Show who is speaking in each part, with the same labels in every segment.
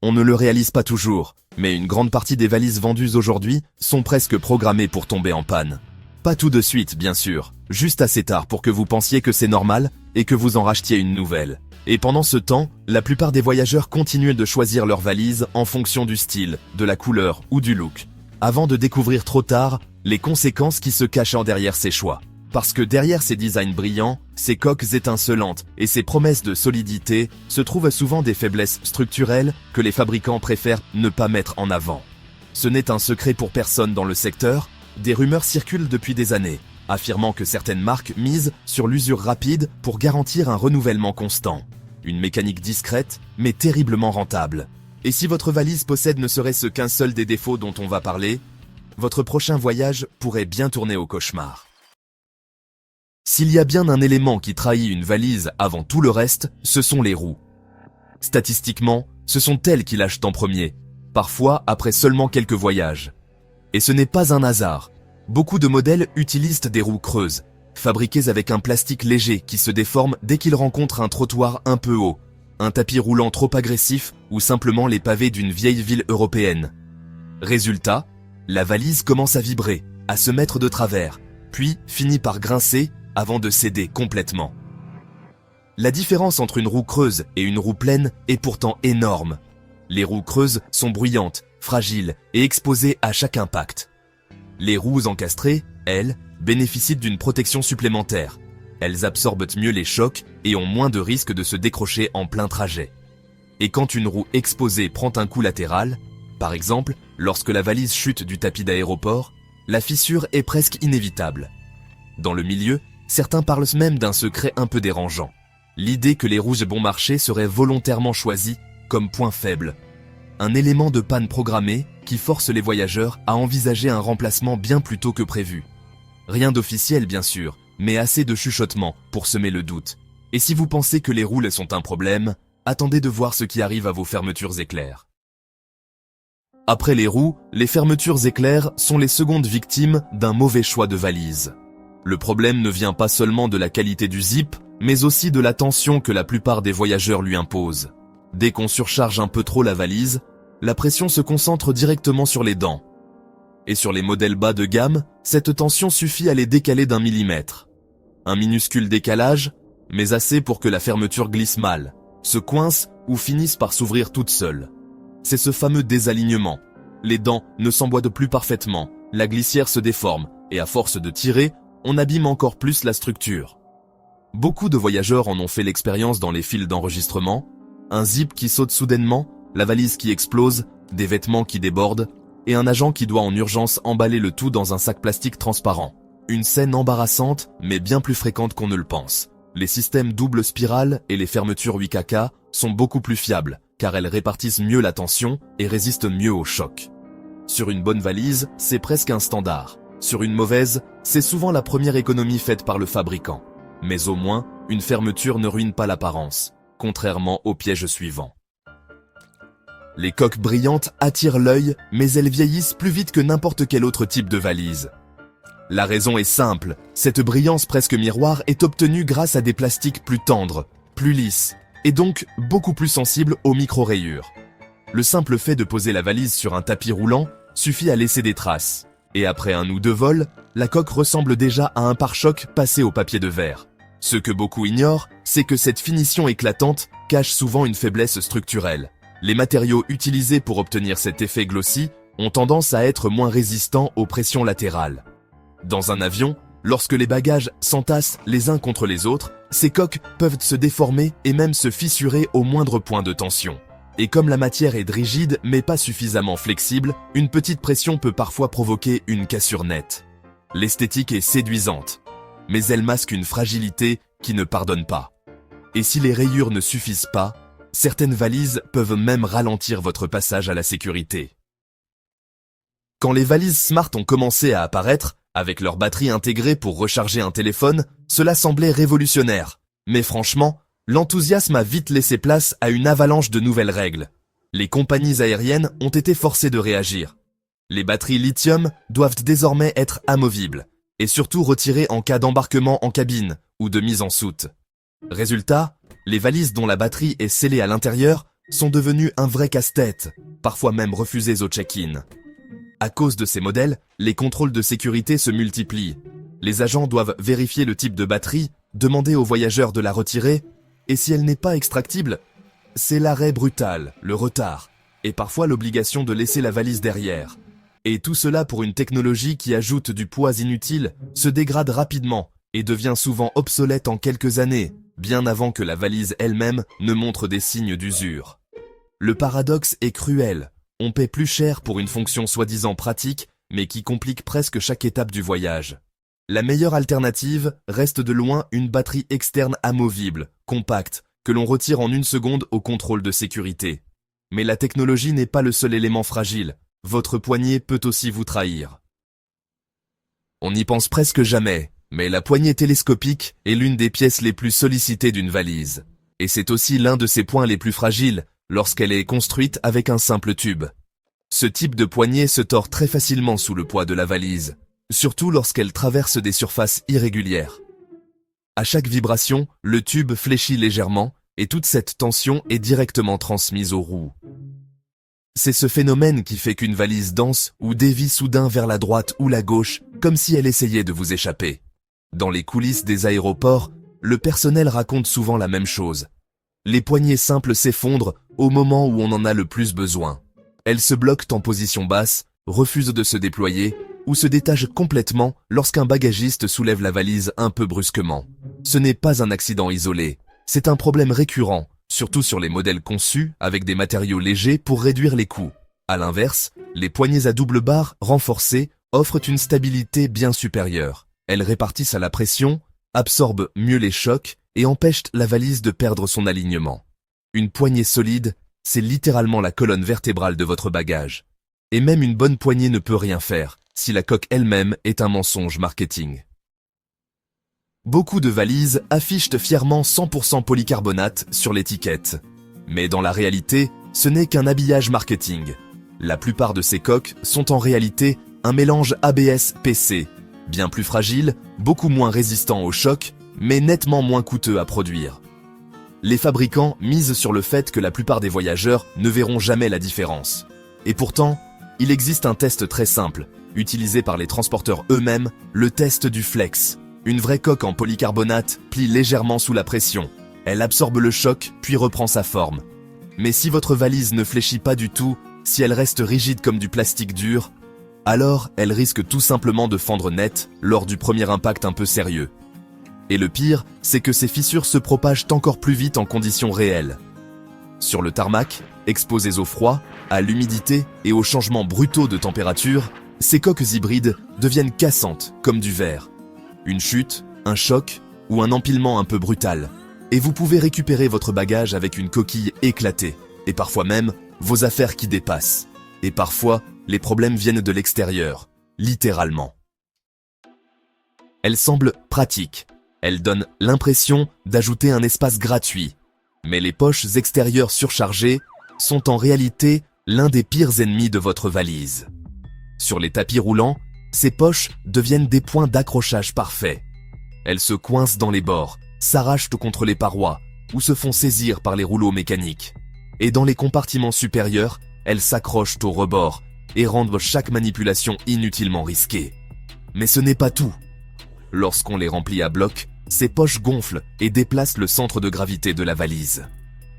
Speaker 1: On ne le réalise pas toujours, mais une grande partie des valises vendues aujourd'hui sont presque programmées pour tomber en panne. Pas tout de suite, bien sûr, juste assez tard pour que vous pensiez que c'est normal et que vous en rachetiez une nouvelle. Et pendant ce temps, la plupart des voyageurs continuent de choisir leurs valises en fonction du style, de la couleur ou du look, avant de découvrir trop tard les conséquences qui se cachent en derrière ces choix. Parce que derrière ces designs brillants, ces coques étincelantes et ces promesses de solidité se trouvent souvent des faiblesses structurelles que les fabricants préfèrent ne pas mettre en avant. Ce n'est un secret pour personne dans le secteur, des rumeurs circulent depuis des années, affirmant que certaines marques misent sur l'usure rapide pour garantir un renouvellement constant. Une mécanique discrète, mais terriblement rentable. Et si votre valise possède ne serait-ce qu'un seul des défauts dont on va parler, votre prochain voyage pourrait bien tourner au cauchemar. S'il y a bien un élément qui trahit une valise avant tout le reste, ce sont les roues. Statistiquement, ce sont elles qui lâchent en premier, parfois après seulement quelques voyages. Et ce n'est pas un hasard. Beaucoup de modèles utilisent des roues creuses, fabriquées avec un plastique léger qui se déforme dès qu'il rencontre un trottoir un peu haut, un tapis roulant trop agressif ou simplement les pavés d'une vieille ville européenne. Résultat, la valise commence à vibrer, à se mettre de travers, puis finit par grincer avant de céder complètement. La différence entre une roue creuse et une roue pleine est pourtant énorme. Les roues creuses sont bruyantes, fragiles et exposées à chaque impact. Les roues encastrées, elles, bénéficient d'une protection supplémentaire. Elles absorbent mieux les chocs et ont moins de risques de se décrocher en plein trajet. Et quand une roue exposée prend un coup latéral, par exemple, lorsque la valise chute du tapis d'aéroport, la fissure est presque inévitable. Dans le milieu, certains parlent même d'un secret un peu dérangeant. L'idée que les roues bon marché seraient volontairement choisies comme point faible. Un élément de panne programmé qui force les voyageurs à envisager un remplacement bien plus tôt que prévu. Rien d'officiel bien sûr, mais assez de chuchotements pour semer le doute. Et si vous pensez que les roues sont un problème, attendez de voir ce qui arrive à vos fermetures éclairs. Après les roues, les fermetures éclairs sont les secondes victimes d'un mauvais choix de valise. Le problème ne vient pas seulement de la qualité du zip, mais aussi de la tension que la plupart des voyageurs lui imposent. Dès qu'on surcharge un peu trop la valise, la pression se concentre directement sur les dents. Et sur les modèles bas de gamme, cette tension suffit à les décaler d'1 millimètre. Un minuscule décalage, mais assez pour que la fermeture glisse mal, se coince ou finisse par s'ouvrir toute seule. C'est ce fameux désalignement. Les dents ne s'emboîtent plus parfaitement, la glissière se déforme, et à force de tirer, on abîme encore plus la structure. Beaucoup de voyageurs en ont fait l'expérience dans les files d'enregistrement, un zip qui saute soudainement, la valise qui explose, des vêtements qui débordent, et un agent qui doit en urgence emballer le tout dans un sac plastique transparent. Une scène embarrassante, mais bien plus fréquente qu'on ne le pense. Les systèmes double spirale et les fermetures 8KK sont beaucoup plus fiables, car elles répartissent mieux la tension et résistent mieux au choc. Sur une bonne valise, c'est presque un standard. Sur une mauvaise, c'est souvent la première économie faite par le fabricant. Mais au moins, une fermeture ne ruine pas l'apparence, contrairement au piège suivant. Les coques brillantes attirent l'œil, mais elles vieillissent plus vite que n'importe quel autre type de valise. La raison est simple, cette brillance presque miroir est obtenue grâce à des plastiques plus tendres, plus lisses, et donc beaucoup plus sensibles aux micro-rayures. Le simple fait de poser la valise sur un tapis roulant suffit à laisser des traces. Et après un ou deux vols, la coque ressemble déjà à un pare-choc passé au papier de verre. Ce que beaucoup ignorent, c'est que cette finition éclatante cache souvent une faiblesse structurelle. Les matériaux utilisés pour obtenir cet effet glossy ont tendance à être moins résistants aux pressions latérales. Dans un avion, lorsque les bagages s'entassent les uns contre les autres, ces coques peuvent se déformer et même se fissurer au moindre point de tension. Et comme la matière est rigide mais pas suffisamment flexible, une petite pression peut parfois provoquer une cassure nette. L'esthétique est séduisante, mais elle masque une fragilité qui ne pardonne pas. Et si les rayures ne suffisent pas, certaines valises peuvent même ralentir votre passage à la sécurité. Quand les valises Smart ont commencé à apparaître, avec leur batterie intégrée pour recharger un téléphone, cela semblait révolutionnaire. Mais franchement, l'enthousiasme a vite laissé place à une avalanche de nouvelles règles. Les compagnies aériennes ont été forcées de réagir. Les batteries lithium doivent désormais être amovibles, et surtout retirées en cas d'embarquement en cabine ou de mise en soute. Résultat, les valises dont la batterie est scellée à l'intérieur sont devenus un vrai casse-tête, parfois même refusés au check-in. À cause de ces modèles, les contrôles de sécurité se multiplient. Les agents doivent vérifier le type de batterie, demander aux voyageurs de la retirer, et si elle n'est pas extractible, c'est l'arrêt brutal, le retard, et parfois l'obligation de laisser la valise derrière. Et tout cela pour une technologie qui ajoute du poids inutile, se dégrade rapidement et devient souvent obsolète en quelques années, bien avant que la valise elle-même ne montre des signes d'usure. Le paradoxe est cruel. On paie plus cher pour une fonction soi-disant pratique, mais qui complique presque chaque étape du voyage. La meilleure alternative reste de loin une batterie externe amovible, compacte, que l'on retire en une seconde au contrôle de sécurité. Mais la technologie n'est pas le seul élément fragile. Votre poignet peut aussi vous trahir. On n'y pense presque jamais, mais la poignée télescopique est l'une des pièces les plus sollicitées d'une valise. Et c'est aussi l'un de ses points les plus fragiles lorsqu'elle est construite avec un simple tube. Ce type de poignée se tord très facilement sous le poids de la valise, surtout lorsqu'elle traverse des surfaces irrégulières. À chaque vibration, le tube fléchit légèrement et toute cette tension est directement transmise aux roues. C'est ce phénomène qui fait qu'une valise danse ou dévie soudain vers la droite ou la gauche, comme si elle essayait de vous échapper. Dans les coulisses des aéroports, le personnel raconte souvent la même chose. Les poignées simples s'effondrent au moment où on en a le plus besoin. Elles se bloquent en position basse, refusent de se déployer ou se détachent complètement lorsqu'un bagagiste soulève la valise un peu brusquement. Ce n'est pas un accident isolé, c'est un problème récurrent, surtout sur les modèles conçus avec des matériaux légers pour réduire les coûts. À l'inverse, les poignées à double barre renforcées offrent une stabilité bien supérieure. Elles répartissent à la pression, absorbent mieux les chocs et empêchent la valise de perdre son alignement. Une poignée solide, c'est littéralement la colonne vertébrale de votre bagage. Et même une bonne poignée ne peut rien faire si la coque elle-même est un mensonge marketing. Beaucoup de valises affichent fièrement 100% polycarbonate sur l'étiquette. Mais dans la réalité, ce n'est qu'un habillage marketing. La plupart de ces coques sont en réalité un mélange ABS-PC, bien plus fragile, beaucoup moins résistant au choc, mais nettement moins coûteux à produire. Les fabricants misent sur le fait que la plupart des voyageurs ne verront jamais la différence. Et pourtant, il existe un test très simple, utilisé par les transporteurs eux-mêmes, le test du flex. Une vraie coque en polycarbonate plie légèrement sous la pression. Elle absorbe le choc, puis reprend sa forme. Mais si votre valise ne fléchit pas du tout, si elle reste rigide comme du plastique dur, alors elle risque tout simplement de fendre net lors du premier impact un peu sérieux. Et le pire, c'est que ces fissures se propagent encore plus vite en conditions réelles. Sur le tarmac, exposées au froid, à l'humidité et aux changements brutaux de température, ces coques hybrides deviennent cassantes comme du verre. Une chute, un choc ou un empilement un peu brutal. Et vous pouvez récupérer votre bagage avec une coquille éclatée. Et parfois même, vos affaires qui dépassent. Et parfois, les problèmes viennent de l'extérieur. Littéralement. Elle semble pratique. Elle donne l'impression d'ajouter un espace gratuit. Mais les poches extérieures surchargées sont en réalité l'un des pires ennemis de votre valise. Sur les tapis roulants, ces poches deviennent des points d'accrochage parfaits. Elles se coincent dans les bords, s'arrachent contre les parois ou se font saisir par les rouleaux mécaniques. Et dans les compartiments supérieurs, elles s'accrochent au rebord et rendent chaque manipulation inutilement risquée. Mais ce n'est pas tout. Lorsqu'on les remplit à bloc, ces poches gonflent et déplacent le centre de gravité de la valise.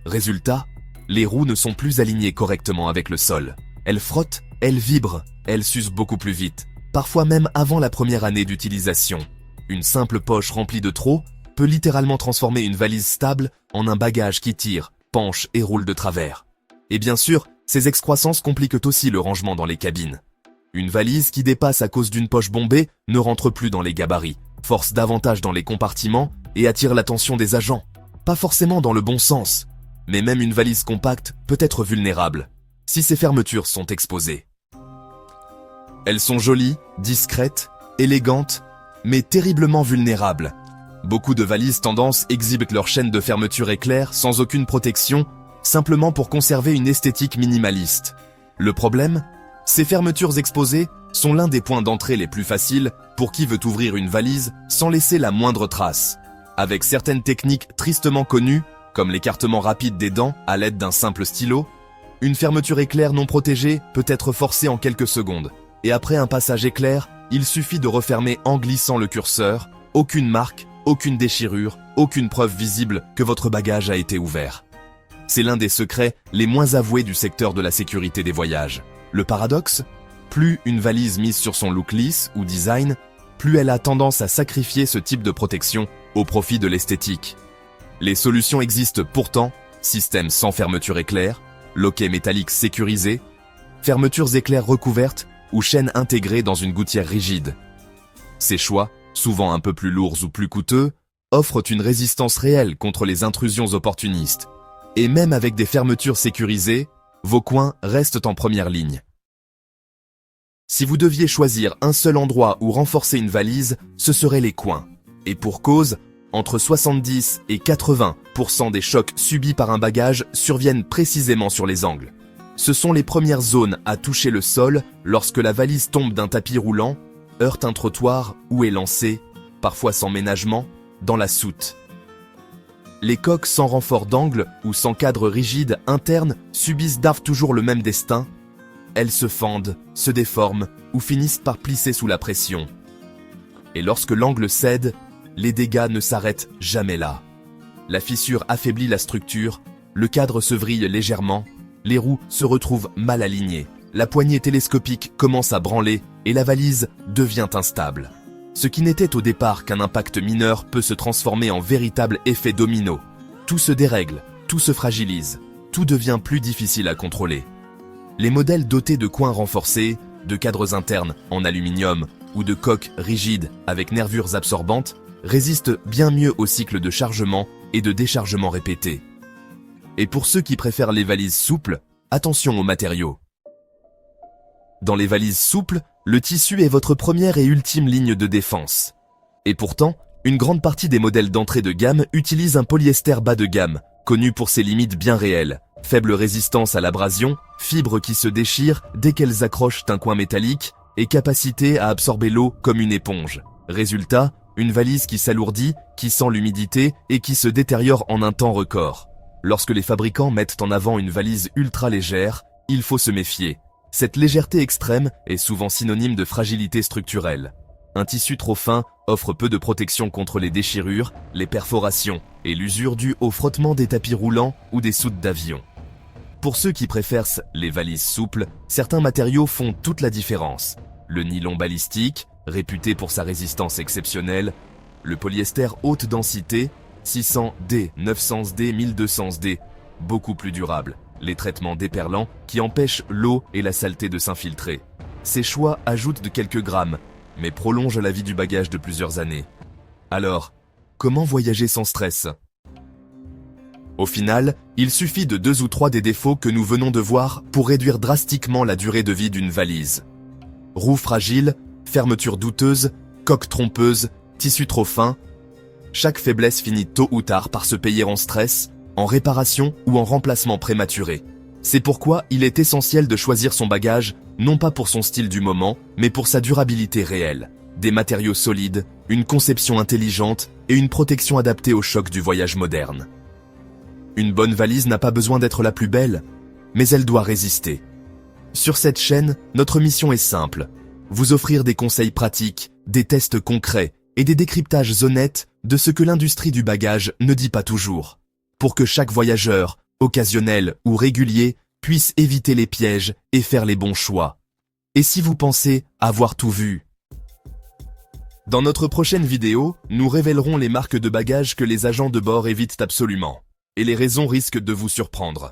Speaker 1: Résultat, les roues ne sont plus alignées correctement avec le sol. Elles frottent, elles vibrent, elles s'usent beaucoup plus vite. Parfois même avant la première année d'utilisation. Une simple poche remplie de trop peut littéralement transformer une valise stable en un bagage qui tire, penche et roule de travers. Et bien sûr, ces excroissances compliquent aussi le rangement dans les cabines. Une valise qui dépasse à cause d'une poche bombée ne rentre plus dans les gabarits, force davantage dans les compartiments et attire l'attention des agents. Pas forcément dans le bon sens, mais même une valise compacte peut être vulnérable, si ses fermetures sont exposées. Elles sont jolies, discrètes, élégantes, mais terriblement vulnérables. Beaucoup de valises tendance exhibent leur chaîne de fermeture éclair sans aucune protection, simplement pour conserver une esthétique minimaliste. Le problème, ces fermetures exposées sont l'un des points d'entrée les plus faciles pour qui veut ouvrir une valise sans laisser la moindre trace. Avec certaines techniques tristement connues, comme l'écartement rapide des dents à l'aide d'un simple stylo, une fermeture éclair non protégée peut être forcée en quelques secondes. Et après un passage éclair, il suffit de refermer en glissant le curseur, aucune marque, aucune déchirure, aucune preuve visible que votre bagage a été ouvert. C'est l'un des secrets les moins avoués du secteur de la sécurité des voyages. Le paradoxe ? Plus une valise mise sur son look lisse ou design, plus elle a tendance à sacrifier ce type de protection au profit de l'esthétique. Les solutions existent pourtant, système sans fermeture éclair, loquet métallique sécurisé, fermetures éclair recouvertes ou chaînes intégrées dans une gouttière rigide. Ces choix, souvent un peu plus lourds ou plus coûteux, offrent une résistance réelle contre les intrusions opportunistes. Et même avec des fermetures sécurisées, vos coins restent en première ligne. Si vous deviez choisir un seul endroit où renforcer une valise, ce seraient les coins. Et pour cause, entre 70 et 80% des chocs subis par un bagage surviennent précisément sur les angles. Ce sont les premières zones à toucher le sol lorsque la valise tombe d'un tapis roulant, heurte un trottoir ou est lancée, parfois sans ménagement, dans la soute. Les coques sans renfort d'angle ou sans cadre rigide interne subissent toujours le même destin. Elles se fendent, se déforment ou finissent par plisser sous la pression. Et lorsque l'angle cède, les dégâts ne s'arrêtent jamais là. La fissure affaiblit la structure, le cadre se vrille légèrement, les roues se retrouvent mal alignées, la poignée télescopique commence à branler et la valise devient instable. Ce qui n'était au départ qu'un impact mineur peut se transformer en véritable effet domino. Tout se dérègle, tout se fragilise, tout devient plus difficile à contrôler. Les modèles dotés de coins renforcés, de cadres internes en aluminium ou de coques rigides avec nervures absorbantes résistent bien mieux au cycle de chargement et de déchargement répétés. Et pour ceux qui préfèrent les valises souples, attention aux matériaux. Dans les valises souples, le tissu est votre première et ultime ligne de défense. Et pourtant, une grande partie des modèles d'entrée de gamme utilisent un polyester bas de gamme, connu pour ses limites bien réelles. Faible résistance à l'abrasion, fibres qui se déchirent dès qu'elles accrochent un coin métallique et capacité à absorber l'eau comme une éponge. Résultat, une valise qui s'alourdit, qui sent l'humidité et qui se détériore en un temps record. Lorsque les fabricants mettent en avant une valise ultra légère, il faut se méfier. Cette légèreté extrême est souvent synonyme de fragilité structurelle. Un tissu trop fin offre peu de protection contre les déchirures, les perforations et l'usure due au frottement des tapis roulants ou des soutes d'avion. Pour ceux qui préfèrent les valises souples, certains matériaux font toute la différence. Le nylon balistique, réputé pour sa résistance exceptionnelle, le polyester haute densité, 600D, 900D, 1200D, beaucoup plus durable, les traitements déperlants qui empêchent l'eau et la saleté de s'infiltrer. Ces choix ajoutent de quelques grammes, mais prolongent la vie du bagage de plusieurs années. Alors, comment voyager sans stress ? Au final, il suffit de 2 ou 3 des défauts que nous venons de voir pour réduire drastiquement la durée de vie d'une valise. Roues fragiles, fermeture douteuse, coque trompeuse, tissu trop fin. Chaque faiblesse finit tôt ou tard par se payer en stress, en réparation ou en remplacement prématuré. C'est pourquoi il est essentiel de choisir son bagage, non pas pour son style du moment, mais pour sa durabilité réelle. Des matériaux solides, une conception intelligente et une protection adaptée aux chocs du voyage moderne. Une bonne valise n'a pas besoin d'être la plus belle, mais elle doit résister. Sur cette chaîne, notre mission est simple. Vous offrir des conseils pratiques, des tests concrets et des décryptages honnêtes de ce que l'industrie du bagage ne dit pas toujours. Pour que chaque voyageur, occasionnel ou régulier, puisse éviter les pièges et faire les bons choix. Et si vous pensez avoir tout vu ? Dans notre prochaine vidéo, nous révélerons les marques de bagages que les agents de bord évitent absolument. Et les raisons risquent de vous surprendre.